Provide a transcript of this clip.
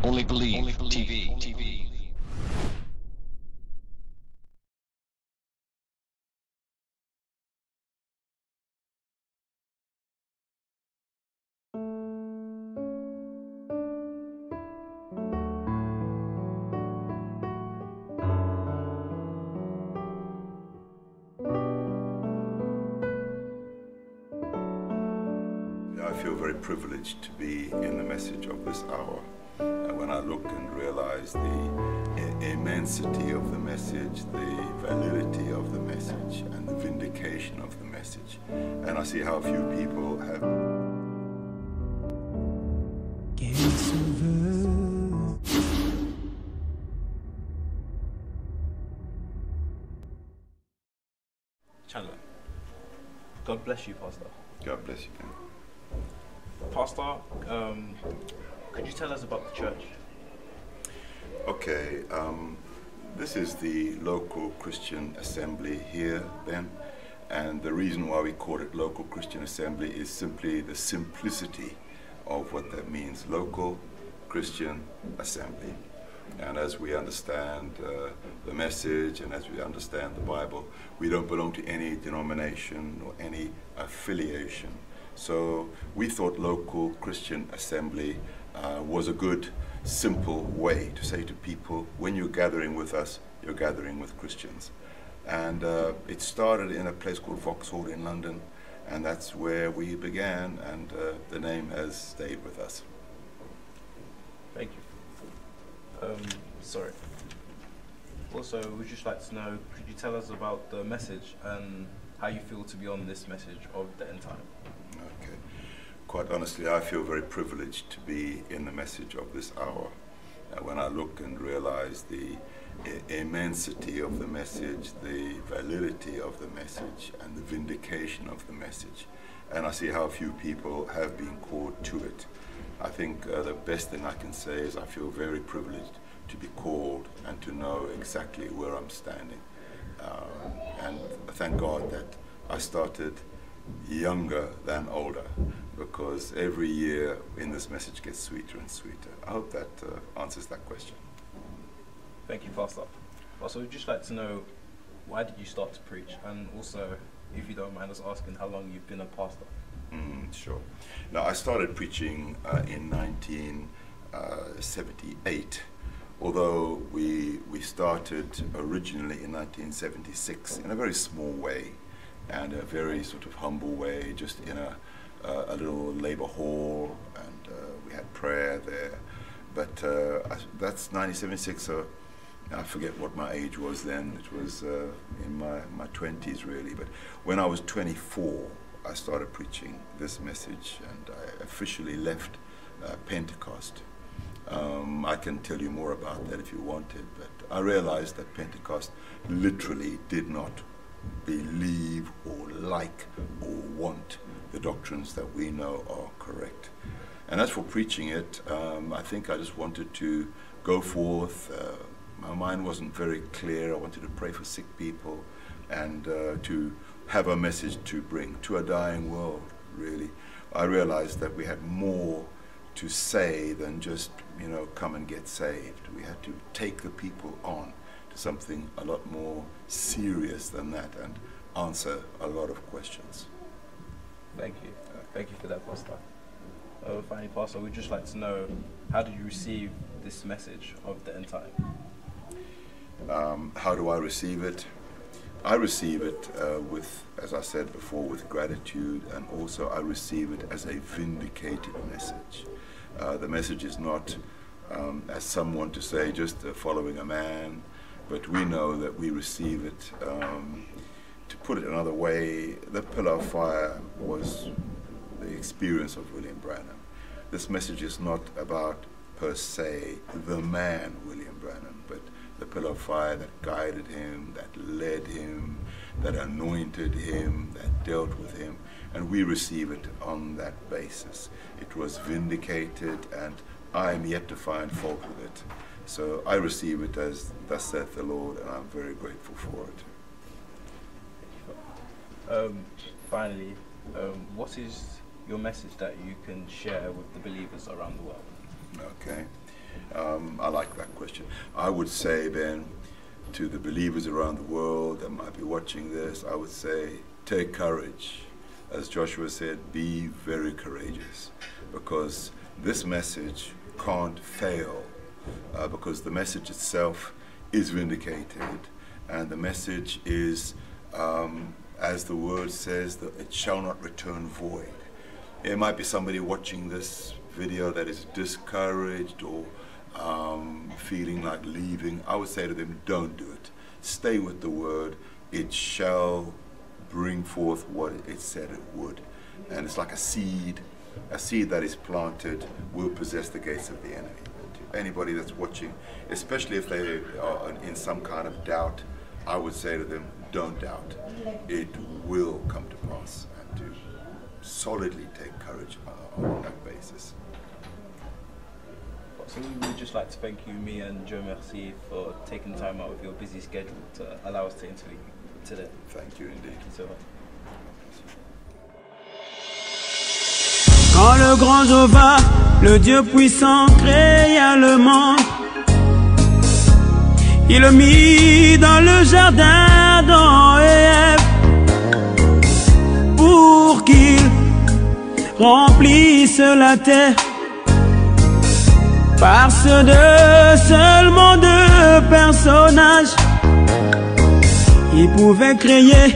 Only Believe TV. I feel very privileged to be in the message of this hour. When I look and realize the immensity of the message, the validity of the message, and the vindication of the message, and I see how few people have. Chandler, God bless you, Pastor. God bless you, Ben. Pastor, could you tell us about the church? Okay, this is the local Christian assembly here, Ben, and the reason why we call it local Christian assembly is simply the simplicity of what that means, local Christian assembly. And as we understand the message and as we understand the Bible, we don't belong to any denomination or any affiliation. So we thought local Christian assembly was a good, simple way to say to people, when you're gathering with us, you're gathering with Christians. And it started in a place called Vauxhall in London, and that's where we began, and the name has stayed with us. Thank you. Sorry. Also, we'd just like to know, could you tell us about the message and how you feel to be on this message of the end time? Okay. Quite honestly, I feel very privileged to be in the message of this hour. When I look and realize the immensity of the message, the validity of the message, and the vindication of the message, and I see how few people have been called to it. I think the best thing I can say is I feel very privileged to be called and to know exactly where I'm standing. And thank God that I started younger than older, because every year in this message gets sweeter and sweeter. I hope that answers that question. Thank you, Pastor. Also, we'd just like to know, why did you start to preach? And also, if you don't mind us asking, how long you've been a pastor? Sure. Now, I started preaching in 1978, although we started originally in 1976 in a very small way and a very sort of humble way, just in a little labor hall, and we had prayer there. But that's 1976, so I forget what my age was then. It was in my 20s, really. But when I was 24, I started preaching this message, and I officially left Pentecost. I can tell you more about that if you wanted, but I realized that Pentecost literally did not believe or like or want the doctrines that we know are correct. And as for preaching it, I think I just wanted to go forth. My mind wasn't very clear. I wanted to pray for sick people and to have a message to bring to a dying world, really. I realized that we had more to say than just, come and get saved. We had to take the people on to something a lot more serious than that and answer a lot of questions. Thank you. Thank you for that, Pastor. Finally, Pastor, we'd just like to know, how did you receive this message of the end time? How do I receive it? I receive it with, as I said before, with gratitude, and also I receive it as a vindicated message. The message is not, as some want to say, just following a man, but we know that we receive it. To put it another way, the pillar of fire was the experience of William Branham. This message is not about, per se, the man William Branham, but the pillar of fire that guided him, that led him, that anointed him, that dealt with him, and we receive it on that basis. It was vindicated, and I am yet to find fault with it. So I receive it as thus saith the Lord, and I'm very grateful for it. Finally, what is your message that you can share with the believers around the world? Okay. I like that question. I would say then, to the believers around the world that might be watching this, I would say, take courage. As Joshua said, be very courageous, because this message can't fail, because the message itself is vindicated, and the message is, as the word says, that it shall not return void. There might be somebody watching this video that is discouraged or feeling like leaving. I would say to them, don't do it. Stay with the word. It shall bring forth what it said it would. And it's like a seed that is planted will possess the gates of the enemy. To anybody that's watching, especially if they are in some kind of doubt, I would say to them, don't doubt. It will come to pass, and to solidly take courage on that basis. So we would just like to thank you, me and Joe Merci, for taking time out of your busy schedule to allow us to interview you today. Thank you indeed. Thank you so much. Quand le grand Jéhovah, le Dieu puissant, créa le monde, il le mit dans le jardin d'Adam et Ève pour qu'il remplisse la terre. Parce de seulement deux personnages, il pouvait créer